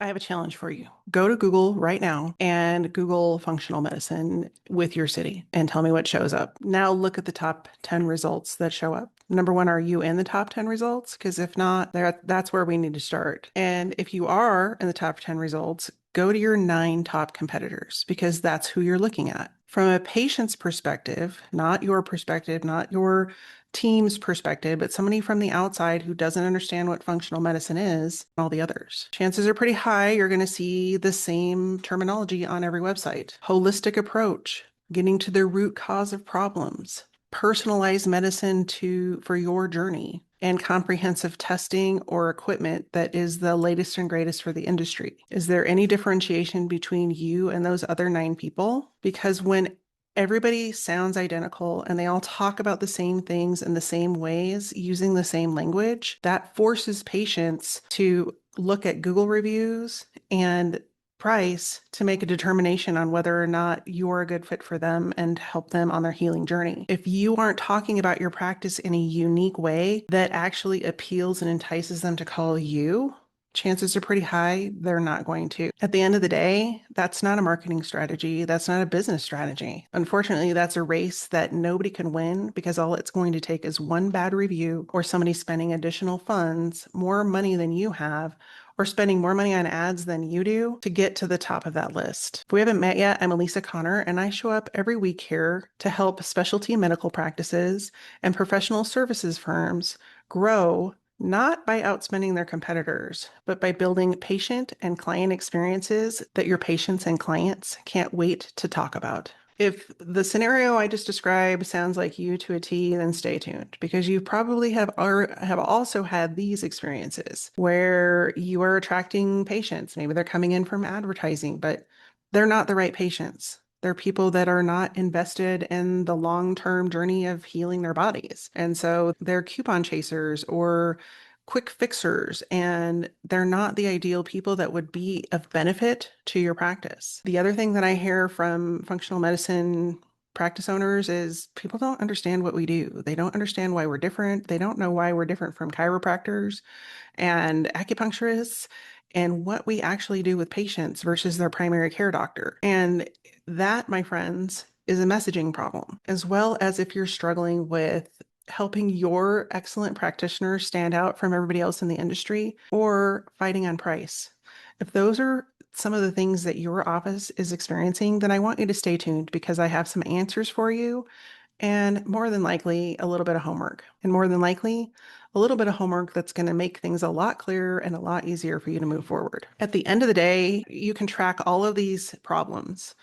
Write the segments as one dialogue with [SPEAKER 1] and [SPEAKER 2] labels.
[SPEAKER 1] I have a challenge for you. Go to Google right now and Google functional medicine with your city and tell me what shows up. Now look at the top 10 results that show up. Number one, are you in the top 10 results? Because if not, that's where we need to start. And if you are in the top 10 results, go to your 9 top competitors because that's who you're looking at. From a patient's perspective, not your team's perspective, but somebody from the outside who doesn't understand what functional medicine is, all the others. Chances are pretty high you're going to see the same terminology on every website. Holistic approach, getting to the root cause of problems, personalized medicine for your journey, and comprehensive testing or equipment that is the latest and greatest for the industry. Is there any differentiation between you and those other 9 people? Because when everybody sounds identical and they all talk about the same things in the same ways using the same language, that forces patients to look at Google reviews and price to make a determination on whether or not you're a good fit for them and help them on their healing journey. If you aren't talking about your practice in a unique way that actually appeals and entices them to call you, chances are pretty high they're not going to. At the end of the day, that's not a marketing strategy. That's not a business strategy. Unfortunately, that's a race that nobody can win because all it's going to take is one bad review or somebody spending additional funds, more money than you have, or spending more money on ads than you do to get to the top of that list. If we haven't met yet, I'm Alisa Connor, and I show up every week here to help specialty medical practices and professional services firms grow not by outspending their competitors, but by building patient and client experiences that your patients and clients can't wait to talk about. If the scenario I just described sounds like you to a T, then stay tuned because you probably have also had these experiences where you are attracting patients. Maybe they're coming in from advertising, but they're not the right patients. They're people that are not invested in the long-term journey of healing their bodies. And so they're coupon chasers or quick fixers, and they're not the ideal people that would be of benefit to your practice. The other thing that I hear from functional medicine practice owners is people don't understand what we do. They don't understand why we're different. They don't know why we're different from chiropractors and acupuncturists and what we actually do with patients versus their primary care doctor. And that, my friends, is a messaging problem, as well as if you're struggling with helping your excellent practitioner stand out from everybody else in the industry or fighting on price. If those are some of the things that your office is experiencing, then I want you to stay tuned because I have some answers for you and more than likely a little bit of homework. And more than likely, a little bit of homework that's going to make things a lot clearer and a lot easier for you to move forward. At the end of the day, you can track all of these problems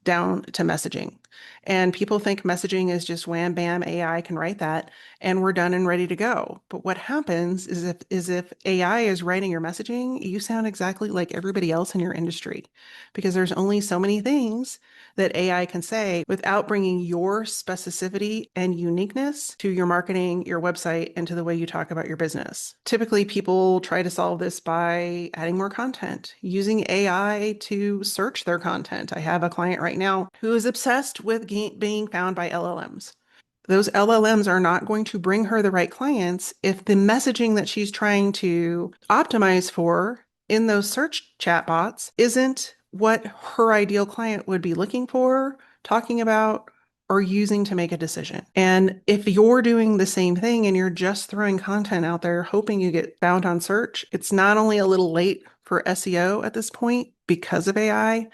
[SPEAKER 1] down to messaging. And people think messaging is just wham bam, AI can write that and we're done and ready to go. But what happens is if AI is writing your messaging, you sound exactly like everybody else in your industry because there's only so many things that AI can say without bringing your specificity and uniqueness to your marketing, your website, and to the way you talk about your business. Typically, people try to solve this by adding more content, using AI to search their content. I have a client right now who is obsessed with being found by LLMs. Those LLMs are not going to bring her the right clients if the messaging that she's trying to optimize for in those search chatbots isn't what her ideal client would be looking for, talking about, or using to make a decision. And if you're doing the same thing and you're just throwing content out there, hoping you get found on search, it's not only a little late for SEO at this point because of AI,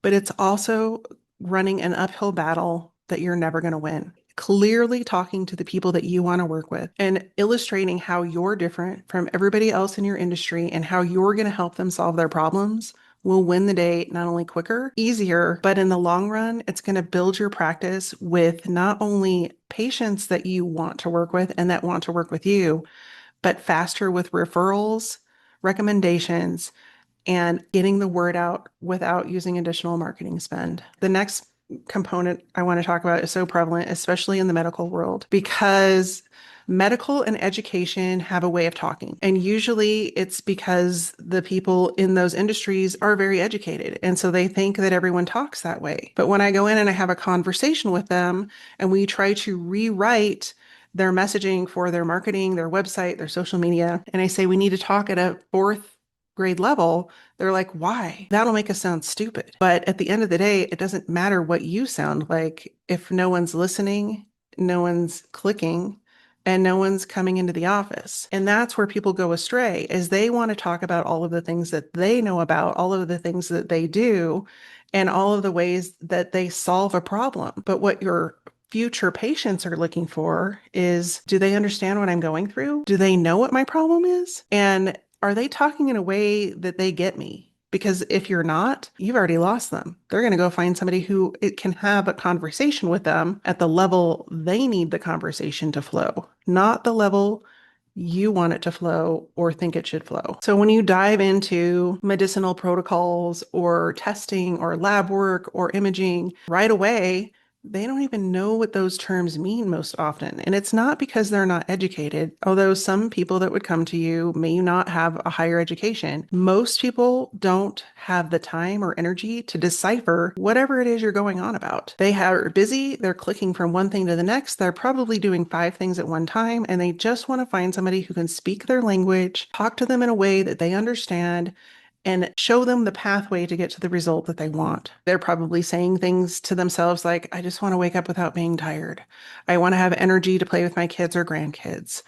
[SPEAKER 1] but it's also running an uphill battle that you're never going to win. Clearly talking to the people that you want to work with and illustrating how you're different from everybody else in your industry and how you're going to help them solve their problems will win the day not only quicker, easier, but in the long run, it's going to build your practice with not only patients that you want to work with and that want to work with you, but faster with referrals, recommendations, and getting the word out without using additional marketing spend. The next component I want to talk about is so prevalent, especially in the medical world, because medical and education have a way of talking. And usually it's because the people in those industries are very educated. And so they think that everyone talks that way. But when I go in and I have a conversation with them and we try to rewrite their messaging for their marketing, their website, their social media, and I say we need to talk at a fourth grade level, they're like, why? That'll make us sound stupid. But at the end of the day, it doesn't matter what you sound like if no one's listening, no one's clicking, and no one's coming into the office. And that's where people go astray, is they want to talk about all of the things that they know about, all of the things that they do, and all of the ways that they solve a problem. But what your future patients are looking for is, do they understand what I'm going through? Do they know what my problem is? And are they talking in a way that they get me? Because if you're not, you've already lost them. They're going to go find somebody who it can have a conversation with them at the level they need the conversation to flow, not the level you want it to flow or think it should flow. So when you dive into medicinal protocols or testing or lab work or imaging right away, they don't even know what those terms mean most often. And it's not because they're not educated, although some people that would come to you may not have a higher education. Most people don't have the time or energy to decipher whatever it is you're going on about. They are busy, they're clicking from one thing to the next, they're probably doing 5 things at one time, and they just want to find somebody who can speak their language, talk to them in a way that they understand, and show them the pathway to get to the result that they want. They're probably saying things to themselves like, I just want to wake up without being tired. I want to have energy to play with my kids or grandkids.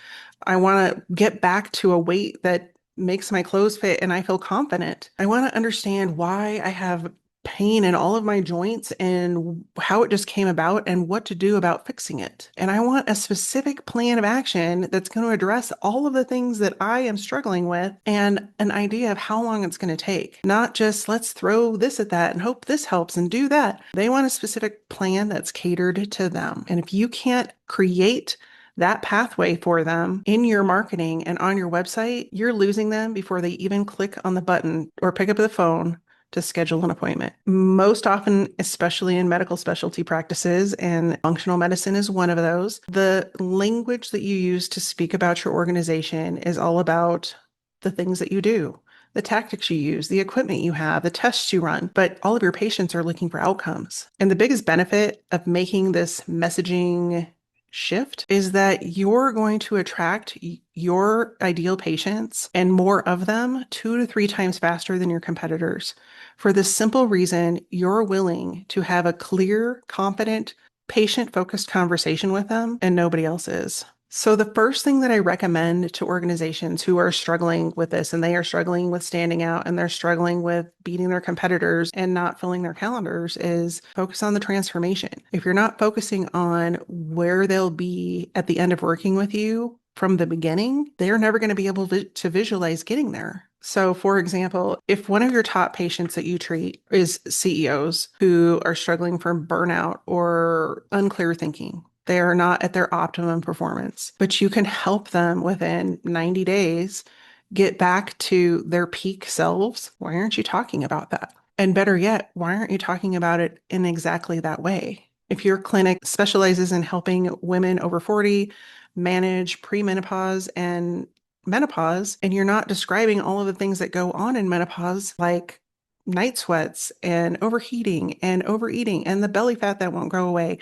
[SPEAKER 1] I want to get back to a weight that makes my clothes fit and I feel confident. I want to understand why I have pain in all of my joints and how it just came about and what to do about fixing it. And I want a specific plan of action that's going to address all of the things that I am struggling with and an idea of how long it's going to take. Not just let's throw this at that and hope this helps and do that. They want a specific plan that's catered to them. And if you can't create that pathway for them in your marketing and on your website, you're losing them before they even click on the button or pick up the phone to schedule an appointment. Most often, especially in medical specialty practices, and functional medicine is one of those, the language that you use to speak about your organization is all about the things that you do, the tactics you use, the equipment you have, the tests you run, but all of your patients are looking for outcomes. And the biggest benefit of making this messaging shift is that you're going to attract your ideal patients and more of them 2 to 3 times faster than your competitors. For the simple reason you're willing to have a clear, confident, patient-focused conversation with them and nobody else is. So the first thing that I recommend to organizations who are struggling with this and they are struggling with standing out and they're struggling with beating their competitors and not filling their calendars is focus on the transformation. If you're not focusing on where they'll be at the end of working with you from the beginning, they're never going to be able to visualize getting there. So, for example, if one of your top patients that you treat is CEOs who are struggling from burnout or unclear thinking, they are not at their optimum performance, but you can help them within 90 days get back to their peak selves. Why aren't you talking about that? And better yet, why aren't you talking about it in exactly that way? If your clinic specializes in helping women over 40 manage premenopause and menopause, and you're not describing all of the things that go on in menopause, like night sweats and overheating and overeating and the belly fat that won't go away,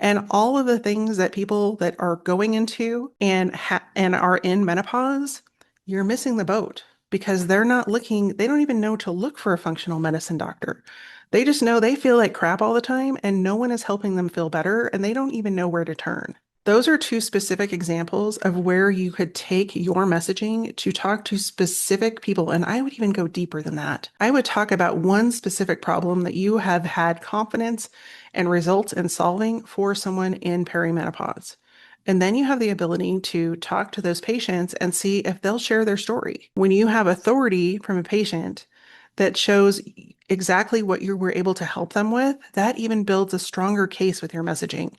[SPEAKER 1] and all of the things that people that are going into and are in menopause, you're missing the boat because they're not looking, they don't even know to look for a functional medicine doctor. They just know they feel like crap all the time and no one is helping them feel better and they don't even know where to turn. Those are 2 specific examples of where you could take your messaging to talk to specific people. And I would even go deeper than that. I would talk about one specific problem that you have had confidence and results in solving for someone in perimenopause. And then you have the ability to talk to those patients and see if they'll share their story. When you have authority from a patient that shows exactly what you were able to help them with, that even builds a stronger case with your messaging.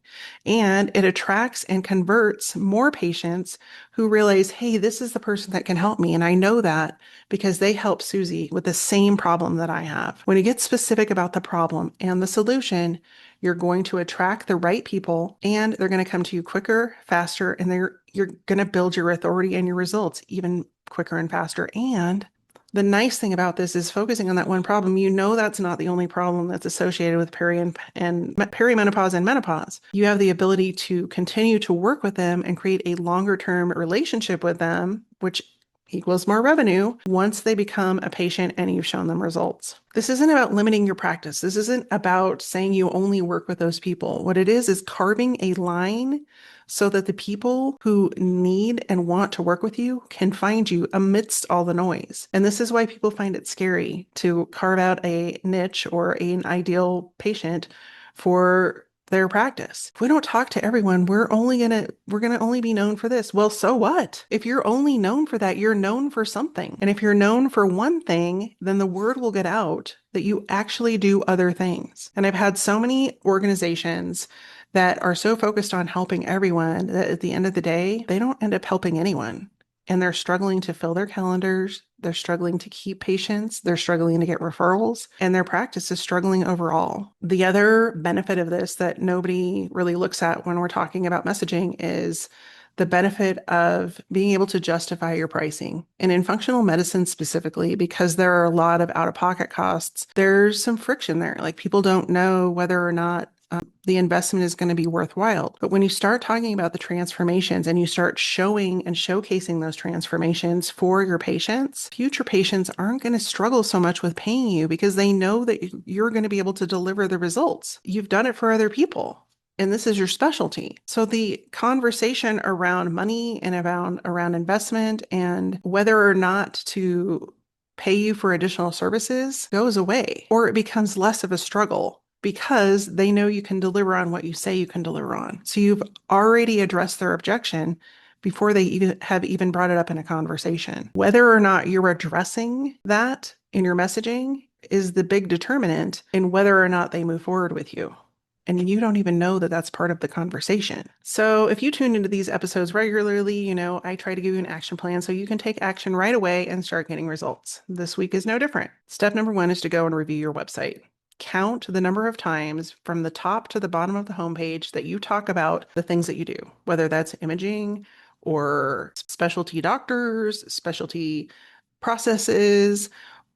[SPEAKER 1] And it attracts and converts more patients who realize, hey, this is the person that can help me. And I know that because they helped Susie with the same problem that I have. When you get specific about the problem and the solution, you're going to attract the right people and they're going to come to you quicker, faster, and you're going to build your authority and your results even quicker and faster. And the nice thing about this is focusing on that one problem. You know that's not the only problem that's associated with perimenopause and menopause. You have the ability to continue to work with them and create a longer term relationship with them, which equals more revenue once they become a patient and you've shown them results. This isn't about limiting your practice. This isn't about saying you only work with those people. What it is carving a line so that the people who need and want to work with you can find you amidst all the noise. And this is why people find it scary to carve out a niche or an ideal patient for their practice. If we don't talk to everyone, we're gonna only be known for this. Well, so what? If you're only known for that, you're known for something. And if you're known for one thing, then the word will get out that you actually do other things. And I've had so many organizations that are so focused on helping everyone that at the end of the day, they don't end up helping anyone. And they're struggling to fill their calendars. They're struggling to keep patients. They're struggling to get referrals, and their practice is struggling overall. The other benefit of this that nobody really looks at when we're talking about messaging is the benefit of being able to justify your pricing. And in functional medicine specifically, because there are a lot of out-of-pocket costs, there's some friction there. Like people don't know whether or not the investment is going to be worthwhile. But when you start talking about the transformations and you start showing and showcasing those transformations for your patients, future patients aren't going to struggle so much with paying you because they know that you're going to be able to deliver the results. You've done it for other people, and this is your specialty. So the conversation around money and around investment and whether or not to pay you for additional services goes away, or it becomes less of a struggle because they know you can deliver on what you say you can deliver on. So you've already addressed their objection before they even brought it up in a conversation. Whether or not you're addressing that in your messaging is the big determinant in whether or not they move forward with you. And you don't even know that that's part of the conversation. So if you tune into these episodes regularly, I try to give you an action plan so you can take action right away and start getting results. This week is no different. Step number 1 is to go and review your website. Count the number of times from the top to the bottom of the homepage that you talk about the things that you do, whether that's imaging or specialty doctors, specialty processes,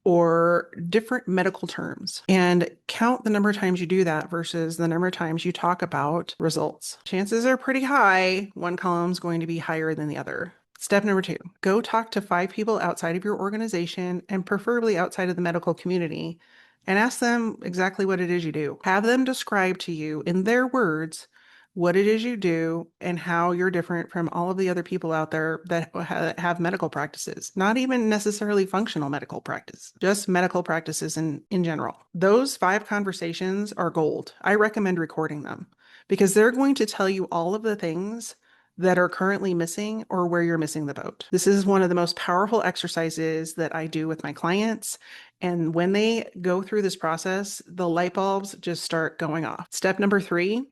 [SPEAKER 1] or different medical terms, and count the number of times you do that versus the number of times you talk about results. Chances are pretty high one column is going to be higher than the other. Step number 2, go talk to 5 people outside of your organization and preferably outside of the medical community and ask them exactly what it is you do. Have them describe to you in their words what it is you do and how you're different from all of the other people out there that have medical practices, not even necessarily functional medical practice, just medical practices in general. Those 5 conversations are gold. I recommend recording them because they're going to tell you all of the things that are currently missing or where you're missing the boat. This is one of the most powerful exercises that I do with my clients. And when they go through this process, the light bulbs just start going off. Step number 3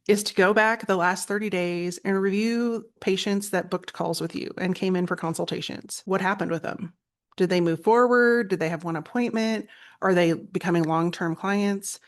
[SPEAKER 1] is to go back the last 30 days and review patients that booked calls with you and came in for consultations. What happened with them? Did they move forward? Did they have one appointment? Are they becoming long-term clients?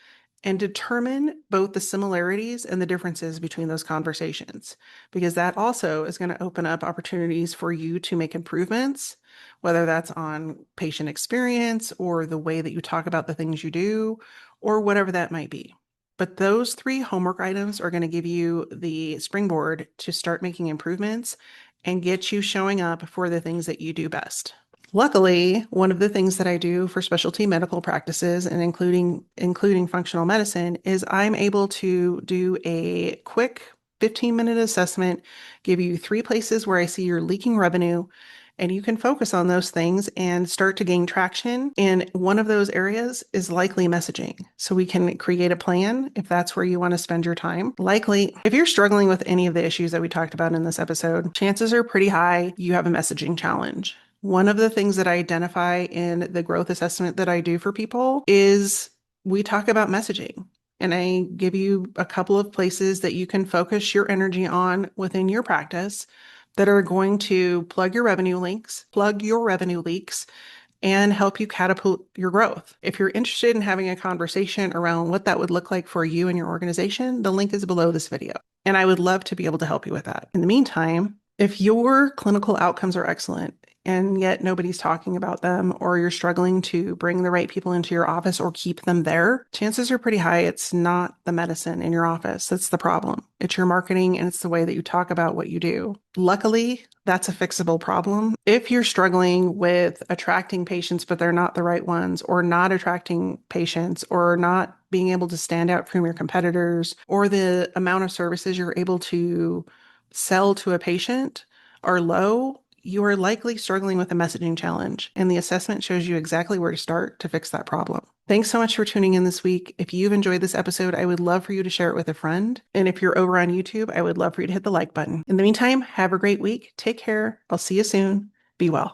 [SPEAKER 1] And determine both the similarities and the differences between those conversations, because that also is going to open up opportunities for you to make improvements, whether that's on patient experience or the way that you talk about the things you do or whatever that might be. But those 3 homework items are going to give you the springboard to start making improvements and get you showing up for the things that you do best. Luckily, one of the things that I do for specialty medical practices and including functional medicine is I'm able to do a quick 15-minute assessment, give you 3 places where I see you're leaking revenue, and you can focus on those things and start to gain traction. And one of those areas is likely messaging. So we can create a plan if that's where you want to spend your time. Likely, if you're struggling with any of the issues that we talked about in this episode, chances are pretty high you have a messaging challenge. One of the things that I identify in the growth assessment that I do for people is we talk about messaging. And I give you a couple of places that you can focus your energy on within your practice that are going to plug your revenue leaks, and help you catapult your growth. If you're interested in having a conversation around what that would look like for you and your organization, the link is below this video. And I would love to be able to help you with that. In the meantime, if your clinical outcomes are excellent, and yet nobody's talking about them, or you're struggling to bring the right people into your office or keep them there, chances are pretty high it's not the medicine in your office that's the problem. It's your marketing and it's the way that you talk about what you do. Luckily, that's a fixable problem. If you're struggling with attracting patients, but they're not the right ones, or not attracting patients, or not being able to stand out from your competitors, or the amount of services you're able to sell to a patient are low, you are likely struggling with a messaging challenge, and the assessment shows you exactly where to start to fix that problem. Thanks so much for tuning in this week. If you've enjoyed this episode, I would love for you to share it with a friend. And if you're over on YouTube, I would love for you to hit the like button. In the meantime, have a great week. Take care. I'll see you soon. Be well.